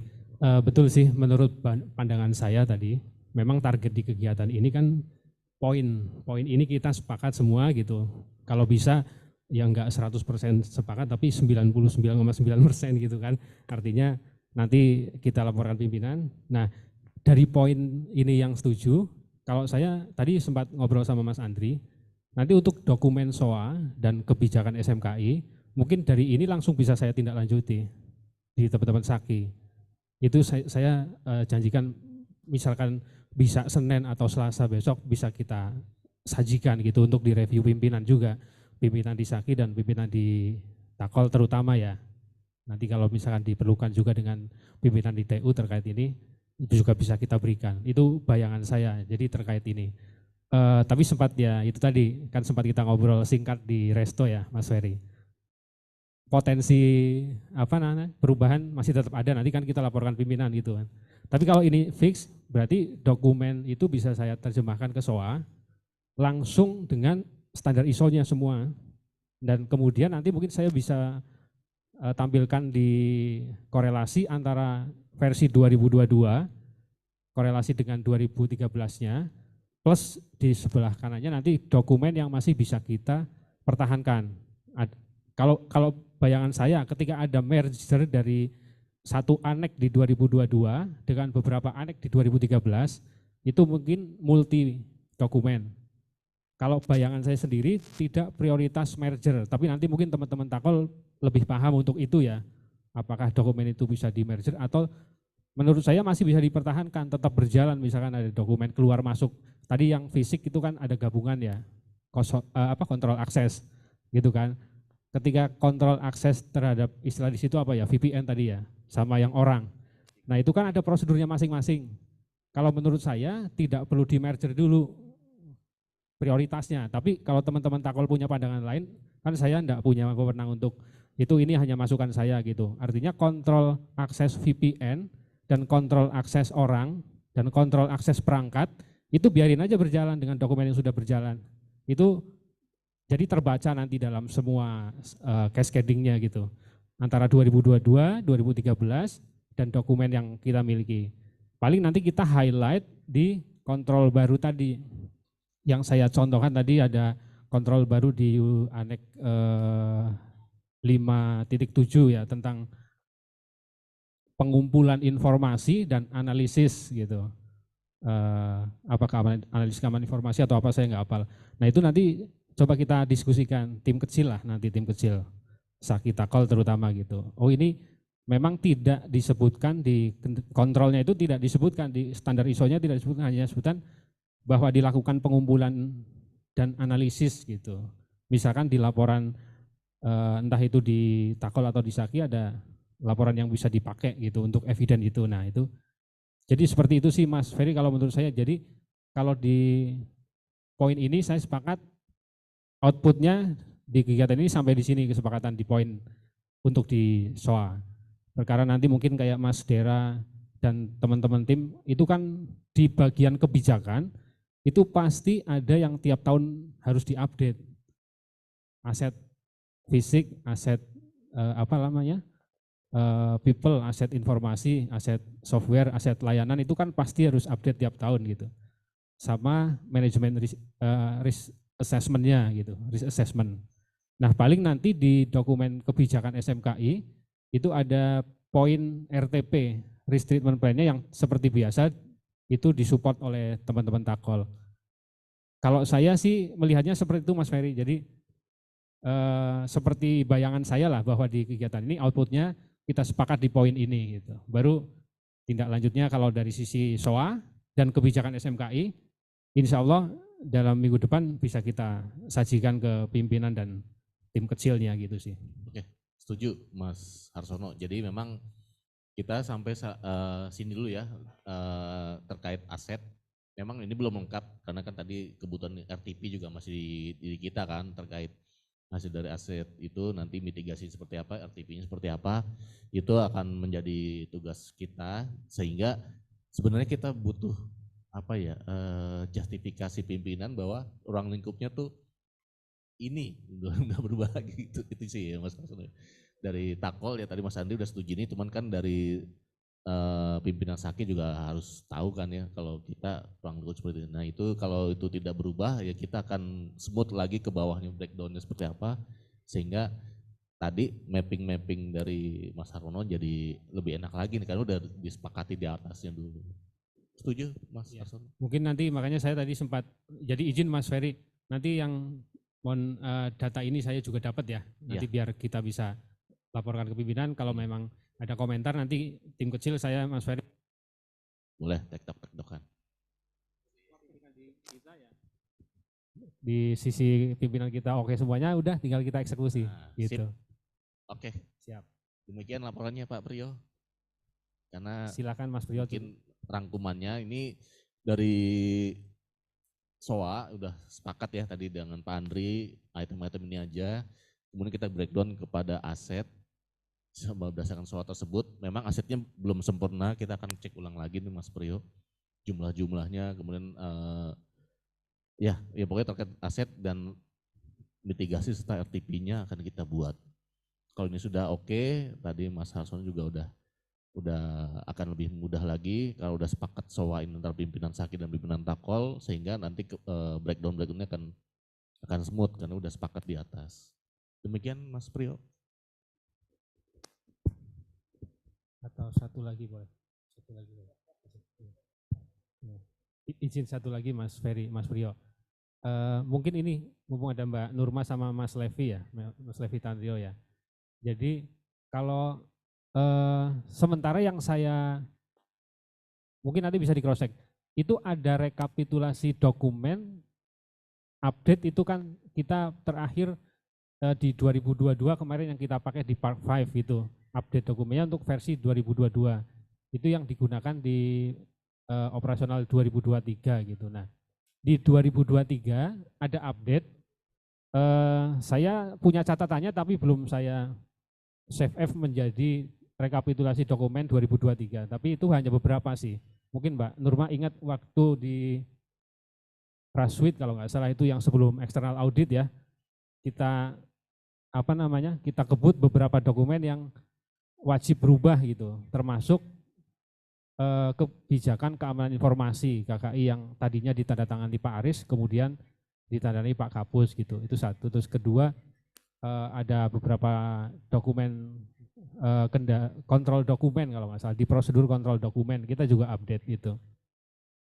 Betul sih menurut pandangan saya tadi, memang target di kegiatan ini kan poin ini kita sepakat semua gitu. Kalau bisa ya enggak 100% sepakat tapi 99,9% gitu kan. Artinya nanti kita laporkan pimpinan. Nah, dari poin ini yang setuju, kalau saya tadi sempat ngobrol sama Mas Andri, nanti untuk dokumen SOA dan kebijakan SMKI, mungkin dari ini langsung bisa saya tindak lanjuti di teman-teman Saki. Itu saya janjikan misalkan bisa Senin atau Selasa besok bisa kita sajikan gitu untuk direview pimpinan juga, pimpinan di Saki dan pimpinan di Takol terutama ya. Nanti kalau misalkan diperlukan juga dengan pimpinan di TU terkait ini, itu juga bisa kita berikan. Itu bayangan saya, jadi terkait ini. Tapi sempat ya itu tadi kan sempat kita ngobrol singkat di resto ya Mas Ferry. Potensi apa namanya perubahan masih tetap ada, nanti kan kita laporkan pimpinan gitu kan. Tapi kalau ini fix berarti dokumen itu bisa saya terjemahkan ke SOA langsung dengan standar ISO-nya semua, dan kemudian nanti mungkin saya bisa tampilkan di korelasi antara versi 2022 korelasi dengan 2013-nya plus di sebelah kanannya nanti dokumen yang masih bisa kita pertahankan. Kalau bayangan saya ketika ada merger dari satu anek di 2022 dengan beberapa anek di 2013 itu mungkin multi dokumen. Kalau bayangan saya sendiri tidak prioritas merger, tapi nanti mungkin teman-teman Takol lebih paham untuk itu ya. Apakah dokumen itu bisa di merger atau menurut saya masih bisa dipertahankan, tetap berjalan misalkan ada dokumen keluar masuk. Tadi yang fisik itu kan ada gabungan ya, kontrol akses gitu kan. Ketika kontrol akses terhadap istilah di situ apa ya, VPN tadi ya, sama yang orang. Nah itu kan ada prosedurnya masing-masing. Kalau menurut saya tidak perlu di merger dulu prioritasnya, tapi kalau teman-teman Takol punya pandangan lain, kan saya enggak punya wewenang untuk itu, ini hanya masukan saya gitu. Artinya kontrol akses VPN dan kontrol akses orang dan kontrol akses perangkat itu biarin aja berjalan dengan dokumen yang sudah berjalan. Itu jadi terbaca nanti dalam semua cascadingnya gitu. Antara 2022, 2013 dan dokumen yang kita miliki. Paling nanti kita highlight di kontrol baru tadi. Yang saya contohkan tadi ada kontrol baru di anek 5.7 ya tentang pengumpulan informasi dan analisis gitu. Apakah analisis keamanan informasi atau apa saya nggak hafal. Nah itu nanti coba kita diskusikan tim kecil lah, nanti tim kecil Saki Takol terutama gitu. Oh ini memang tidak disebutkan di kontrolnya, itu tidak disebutkan di standar ISO-nya, tidak disebutkan, hanya disebutkan bahwa dilakukan pengumpulan dan analisis gitu. Misalkan di laporan entah itu di Takol atau di Saki ada laporan yang bisa dipakai gitu untuk eviden itu. Nah itu jadi seperti itu sih Mas Ferry kalau menurut saya. Jadi kalau di poin ini saya sepakat outputnya di kegiatan ini sampai di sini, kesepakatan di poin untuk di SOA. Perkara nanti mungkin kayak Mas Dera dan teman-teman tim itu kan di bagian kebijakan itu pasti ada yang tiap tahun harus diupdate. Aset fisik, aset people, aset informasi, aset software, aset layanan itu kan pasti harus update tiap tahun gitu. Sama manajemen risk assessment-nya gitu, risk assessment. Nah paling nanti di dokumen kebijakan SMKI itu ada poin RTP, risk treatment plan-nya yang seperti biasa itu disupport oleh teman-teman Takol. Kalau saya sih melihatnya seperti itu Mas Ferry, jadi seperti bayangan saya lah bahwa di kegiatan ini outputnya kita sepakat di poin ini gitu. Baru tindak lanjutnya kalau dari sisi SOA dan kebijakan SMKI, insya Allah dalam minggu depan bisa kita sajikan ke pimpinan dan tim kecilnya gitu sih. Oke, setuju Mas Harsono. Jadi memang kita sampai sini dulu ya terkait aset. Memang ini belum lengkap karena kan tadi kebutuhan RTP juga masih di diri kita kan terkait hasil dari aset itu nanti mitigasi seperti apa, RTP-nya seperti apa, itu akan menjadi tugas kita sehingga sebenarnya kita butuh justifikasi pimpinan bahwa ruang lingkupnya tuh ini nggak berubah lagi gitu, itu sih ya Mas. dari Takol ya tadi Mas Andri udah setuju ini, cuman kan dari pimpinan Saki juga harus tahu kan ya kalau kita ruang lingkup seperti ini. Nah itu kalau itu tidak berubah ya kita akan smooth lagi ke bawahnya breakdownnya seperti apa, sehingga tadi mapping-mapping dari Mas Harmono jadi lebih enak lagi nih karena udah disepakati di atasnya dulu. Setuju Mas Iya. Harsono? Mungkin nanti makanya saya tadi sempat, jadi izin Mas Ferry, nanti yang data ini saya juga dapat ya, nanti biar kita bisa laporkan ke pimpinan, kalau memang ada komentar nanti tim kecil saya Mas Ferry. Boleh tektok-tektokan. Di sisi pimpinan kita oke semuanya, udah tinggal kita eksekusi. Nah, gitu. sip. Oke. Siap. Demikian laporannya Pak Priyo. Karena Silakan Mas Priyo. mungkin rangkumannya ini dari SOA udah sepakat ya tadi dengan Pak Andri, item-item ini aja. Kemudian kita breakdown kepada aset berdasarkan SOA tersebut. Memang asetnya belum sempurna, kita akan cek ulang lagi nih Mas Priyo. Jumlah-jumlahnya, kemudian ya pokoknya terkait aset dan mitigasi serta RTP-nya akan kita buat. Kalau ini sudah oke, tadi Mas Harsono juga udah akan lebih mudah lagi kalau udah sepakat SOA ini antara pimpinan Saki dan pimpinan Takol, sehingga nanti breakdown-breakdownnya akan smooth karena udah sepakat di atas. Demikian Mas Priyo. Atau satu lagi boleh? Satu lagi boleh. Izin satu lagi Mas Ferry, Mas Priyo. Mungkin ini mumpung ada Mbak Nurma sama Mas Levi ya, Mas Levi Tandrio ya. Jadi kalau sementara yang saya mungkin nanti bisa di cross check, itu ada rekapitulasi dokumen update itu kan kita terakhir di 2022 kemarin yang kita pakai di Part 5 itu update dokumennya untuk versi 2022 itu yang digunakan di operasional 2023 gitu. Nah di 2023 ada update, saya punya catatannya tapi belum saya save F menjadi rekapitulasi dokumen 2023, tapi itu hanya beberapa sih. Mungkin Mbak Nurma ingat waktu di Rasuit kalau nggak salah itu yang sebelum eksternal audit ya, kita kita kebut beberapa dokumen yang wajib berubah gitu, termasuk kebijakan keamanan informasi KKI yang tadinya ditandatangani Pak Aris, kemudian ditandani Pak Kapus gitu. Itu satu. Terus kedua ada beberapa dokumen kontrol dokumen kalau nggak salah di prosedur kontrol dokumen kita juga update itu.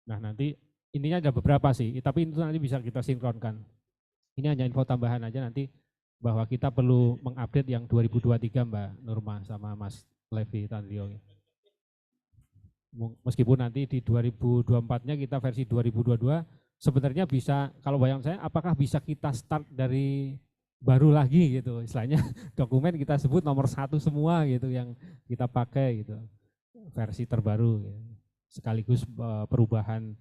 Nah nanti intinya ada beberapa sih, tapi itu nanti bisa kita sinkronkan. Ini hanya info tambahan aja nanti bahwa kita perlu mengupdate yang 2023 Mbak Nurma sama Mas Levi Tandrio. Meskipun nanti di 2024-nya kita versi 2022 sebenarnya bisa, kalau bayang saya apakah bisa kita start dari baru lagi gitu, istilahnya dokumen kita sebut nomor 1 semua gitu yang kita pakai gitu, versi terbaru gitu. Sekaligus perubahan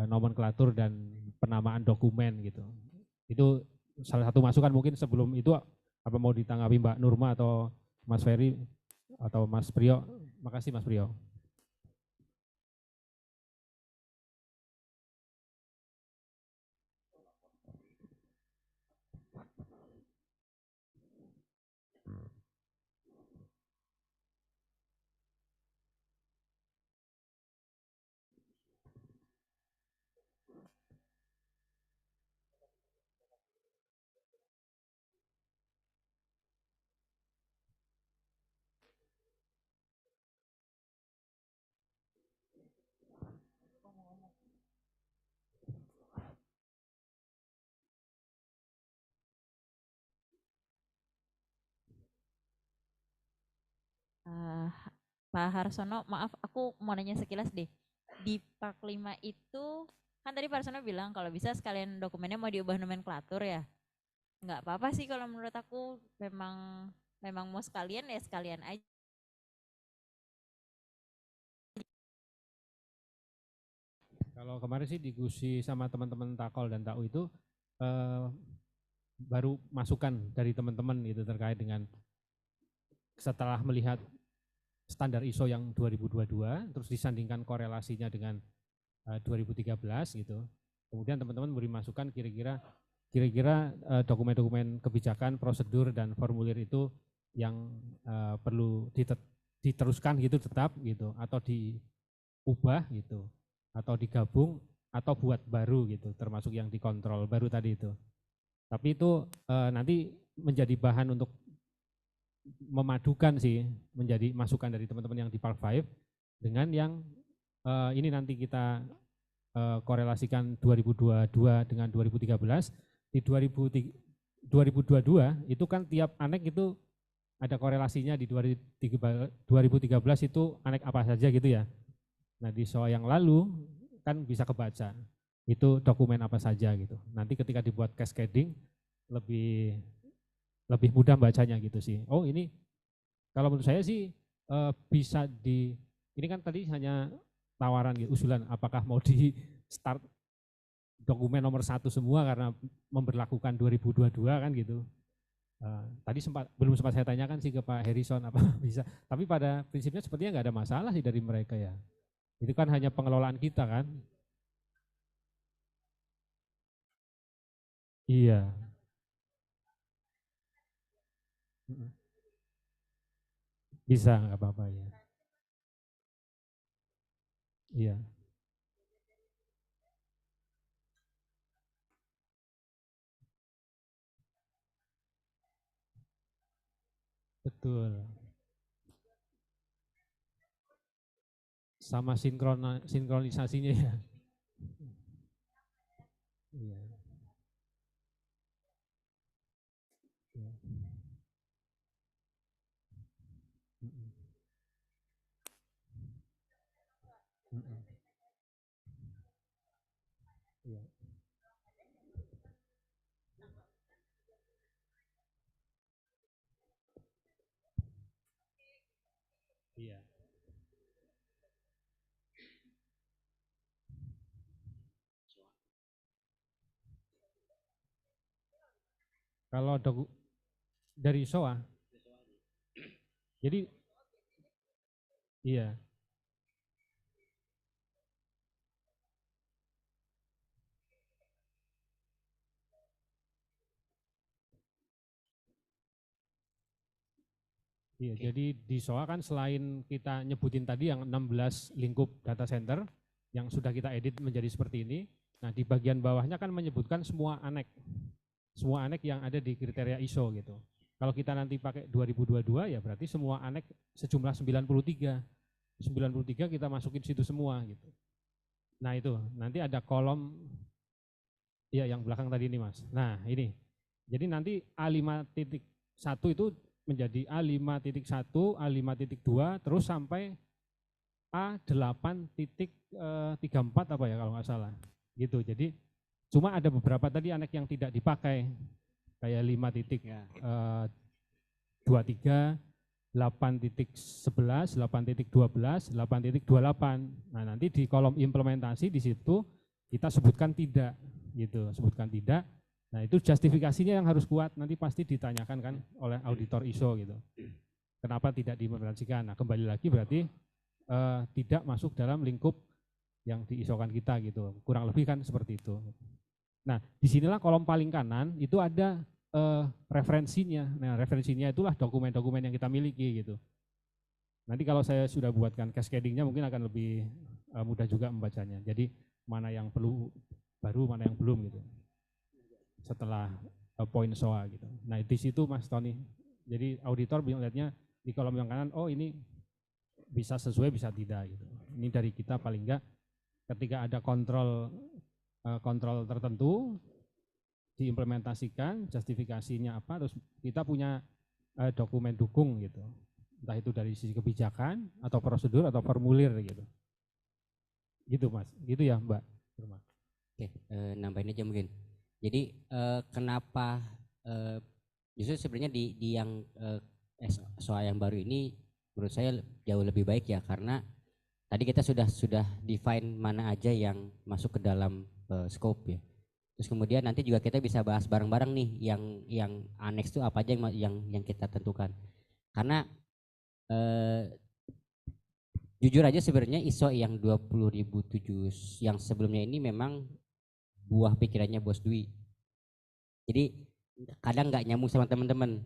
nomenklatur dan penamaan dokumen gitu. Itu salah satu masukan. Mungkin sebelum itu apa mau ditanggapi Mbak Nurma atau Mas Ferry atau Mas Priyo? Makasih Mas Priyo. Pak Harsono, maaf aku mau nanya sekilas deh. Di Park 5 itu, kan tadi Pak Harsono bilang kalau bisa sekalian dokumennya mau diubah nomenklatur ya. Nggak apa-apa sih kalau menurut aku, memang mau sekalian ya sekalian aja. Kalau kemarin sih diskusi sama teman-teman Takol dan TAU itu baru masukan dari teman-teman gitu terkait dengan setelah melihat standar ISO yang 2022 terus disandingkan korelasinya dengan 2013 gitu. Kemudian teman-teman beri masukan kira-kira dokumen-dokumen kebijakan, prosedur dan formulir itu yang perlu diteruskan gitu tetap gitu, atau diubah gitu, atau digabung atau buat baru gitu, termasuk yang dikontrol baru tadi itu. Tapi itu nanti menjadi bahan untuk memadukan sih, menjadi masukan dari teman-teman yang di Park 5 dengan yang ini nanti kita korelasikan 2022 dengan 2013. Di 2022 itu kan tiap anek itu ada korelasinya. Di 2013 itu anek apa saja gitu ya. Nah di SOA yang lalu kan bisa kebaca itu dokumen apa saja gitu. Nanti ketika dibuat cascading lebih mudah bacanya gitu sih. Oh ini kalau menurut saya sih bisa ini kan tadi hanya tawaran gitu, usulan apakah mau di start dokumen nomor 1 semua karena memberlakukan 2022 kan gitu. Tadi belum sempat saya tanyakan sih ke Pak Harrison apa bisa. Tapi pada prinsipnya sepertinya nggak ada masalah sih dari mereka ya. Itu kan hanya pengelolaan kita kan. Iya. Bisa nggak apa-apa ya. Iya. Betul. Sama sinkronisasinya ya. Iya. Iya. Mm-mm. Mm-mm. Iya. Iya. Kalau dari SOA, jadi iya. Iya, jadi di SOA kan selain kita nyebutin tadi yang 16 lingkup data center yang sudah kita edit menjadi seperti ini, nah di bagian bawahnya kan menyebutkan semua anek yang ada di kriteria ISO gitu. Kalau kita nanti pakai 2022 ya berarti semua anek sejumlah 93. 93 kita masukin situ semua gitu. Nah itu nanti ada kolom ya yang belakang tadi ini Mas. Nah ini, jadi nanti A5.1 itu menjadi A5.1, A5.2, terus sampai A8.34 apa ya kalau nggak salah. Gitu. Jadi cuma ada beberapa tadi anek yang tidak dipakai kayak 5.23, 8.11, 8.12, 8.28. Nah, nanti di kolom implementasi di situ kita sebutkan tidak gitu, sebutkan tidak. Nah, itu justifikasinya yang harus kuat, nanti pasti ditanyakan kan oleh auditor ISO gitu. Kenapa tidak diimplementasikan? Nah, kembali lagi berarti tidak masuk dalam lingkup yang diisokan kita gitu. Kurang lebih kan seperti itu. Nah, disinilah kolom paling kanan itu ada referensinya. Nah, referensinya itulah dokumen-dokumen yang kita miliki gitu. Nanti kalau saya sudah buatkan cascadingnya mungkin akan lebih mudah juga membacanya. Jadi mana yang perlu baru, mana yang belum gitu. Setelah poin SOA gitu. Nah, di situ Mas Tony. Jadi auditor lihatnya di kolom yang kanan, oh ini bisa sesuai bisa tidak gitu. Ini dari kita paling enggak ketika ada kontrol tertentu diimplementasikan, justifikasinya apa, terus kita punya dokumen dukung gitu. Entah itu dari sisi kebijakan atau prosedur atau formulir gitu. Gitu Mas, gitu ya Mbak. Oke, nambahin aja mungkin. Jadi kenapa justru sebenarnya di yang SOA yang baru ini menurut saya jauh lebih baik ya, karena tadi kita sudah define mana aja yang masuk ke dalam scope ya. Terus kemudian nanti juga kita bisa bahas bareng-bareng nih yang annex itu apa aja yang kita tentukan. Karena jujur aja sebenarnya ISO yang 20.007 yang sebelumnya ini memang buah pikirannya Bos Dwi. Jadi kadang nggak nyambung sama teman-teman.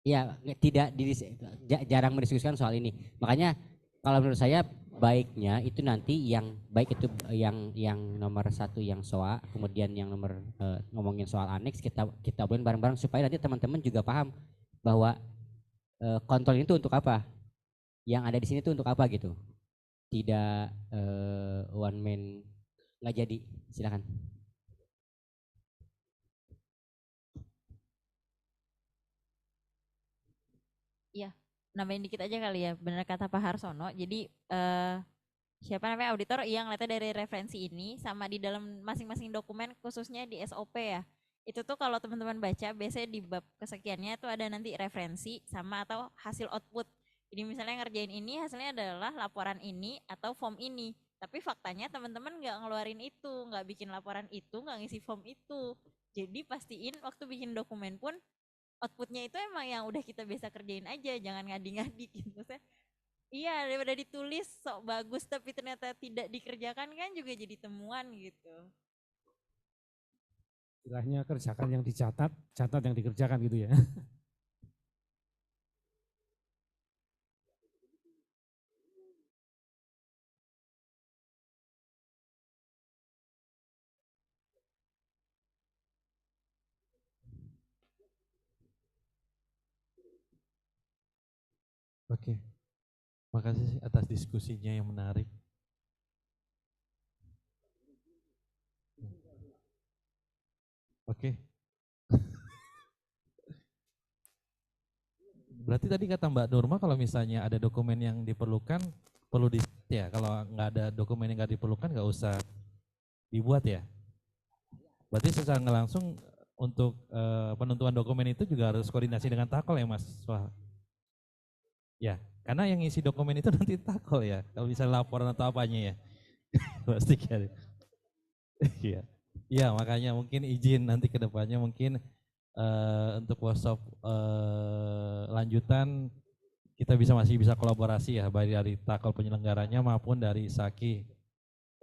Ya, tidak jarang mendiskusikan soal ini. Makanya kalau menurut saya baiknya itu nanti yang baik itu yang nomor 1 yang SOA, kemudian yang nomor ngomongin soal aneks kita obrolin bareng-bareng supaya nanti teman-teman juga paham bahwa kontrol ini tuh untuk apa, yang ada di sini tuh untuk apa gitu. Tidak one man nggak jadi. Silakan. Iya, nambahin dikit aja kali ya. Benar kata Pak Harsono. Jadi siapa namanya auditor yang ngeliatnya dari referensi ini sama di dalam masing-masing dokumen khususnya di SOP ya. Itu tuh kalau teman-teman baca biasanya di bab kesekiannya tuh ada nanti referensi sama atau hasil output. Jadi misalnya ngerjain ini hasilnya adalah laporan ini atau form ini. Tapi faktanya teman-teman nggak ngeluarin itu, nggak bikin laporan itu, nggak ngisi form itu. Jadi pastiin waktu bikin dokumen pun outputnya itu emang yang udah kita biasa kerjain aja, jangan ngadi-ngadi gitu. Maksudnya, iya daripada ditulis sok bagus tapi ternyata tidak dikerjakan kan juga jadi temuan gitu. Istilahnya kerjakan yang dicatat, catat yang dikerjakan gitu ya. Oke, makasih atas diskusinya yang menarik. Oke. Berarti tadi kata Mbak Nurma kalau misalnya ada dokumen yang diperlukan perlu di ya, kalau nggak ada dokumen yang nggak diperlukan nggak usah dibuat ya. Berarti secara nggak langsung untuk penentuan dokumen itu juga harus koordinasi dengan Takol ya Mas. Wah. Ya, karena yang isi dokumen itu nanti Takol ya. Kalau misalnya laporan atau apanya ya. Pasti kan. Iya. Iya, makanya mungkin izin nanti ke depannya mungkin untuk workshop lanjutan kita masih bisa kolaborasi ya, baik dari Takol penyelenggaranya maupun dari Saki,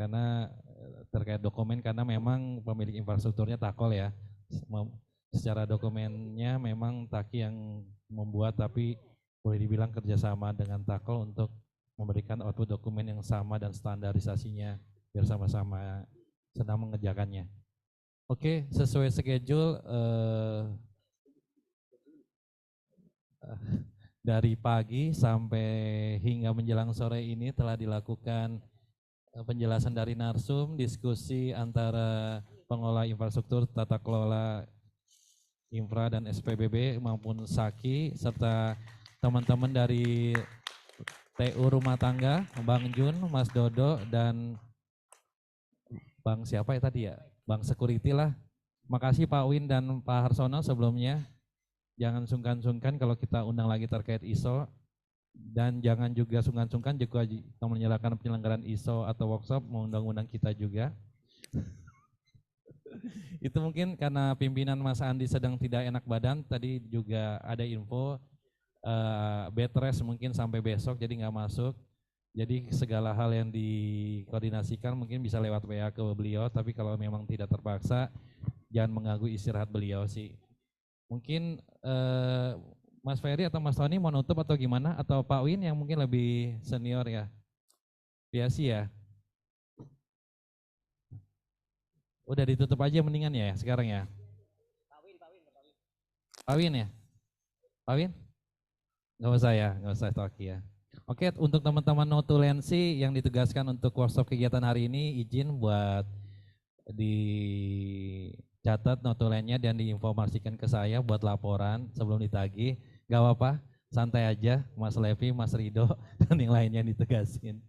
karena terkait dokumen, karena memang pemilik infrastrukturnya Takol ya. Secara dokumennya memang Taki yang membuat, tapi boleh dibilang kerjasama dengan Takol untuk memberikan output dokumen yang sama dan standarisasinya biar sama-sama sedang mengerjakannya. Oke, sesuai schedule dari pagi sampai hingga menjelang sore ini telah dilakukan penjelasan dari narsum, diskusi antara pengelola infrastruktur, tata kelola infra dan SPBB maupun Saki, serta teman-teman dari TU Rumah Tangga, Bang Jun, Mas Dodo, dan Bang siapa ya tadi ya? Bang Security lah. Makasih Pak Win dan Pak Harsono sebelumnya. Jangan sungkan-sungkan kalau kita undang lagi terkait ISO. Dan jangan juga sungkan-sungkan juga kita menyelenggarakan penyelenggaraan ISO atau workshop mengundang-undang kita juga. Itu mungkin karena pimpinan Mas Andi sedang tidak enak badan. Tadi juga ada info bed rest mungkin sampai besok jadi nggak masuk. Jadi segala hal yang dikoordinasikan mungkin bisa lewat WA ke beliau, tapi kalau memang tidak terpaksa jangan mengganggu istirahat beliau sih. Mungkin Mas Ferry atau Mas Tony mau nutup atau gimana? Atau Pak Win yang mungkin lebih senior ya? Biasi ya? Udah ditutup aja mendingan ya sekarang ya? Pak Win ya? Pak Win? Nggak usah ya, nggak usah talkie ya. Oke, untuk teman-teman notulensi yang ditugaskan untuk workshop kegiatan hari ini, izin buat dicatat notulennya dan diinformasikan ke saya buat laporan sebelum ditagih. Gak apa-apa, santai aja Mas Levi, Mas Rido, dan yang lainnya ditugasin.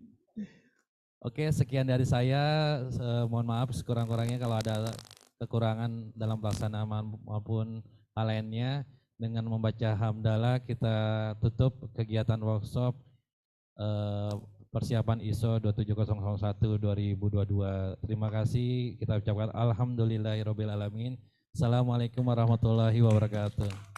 Oke, sekian dari saya. Mohon maaf sekurang-kurangnya kalau ada kekurangan dalam pelaksanaan maupun hal lainnya. Dengan membaca hamdalah kita tutup kegiatan workshop persiapan ISO 27001 2022. Terima kasih, kita ucapkan alhamdulillahirabbil alamin. Assalamualaikum warahmatullahi wabarakatuh.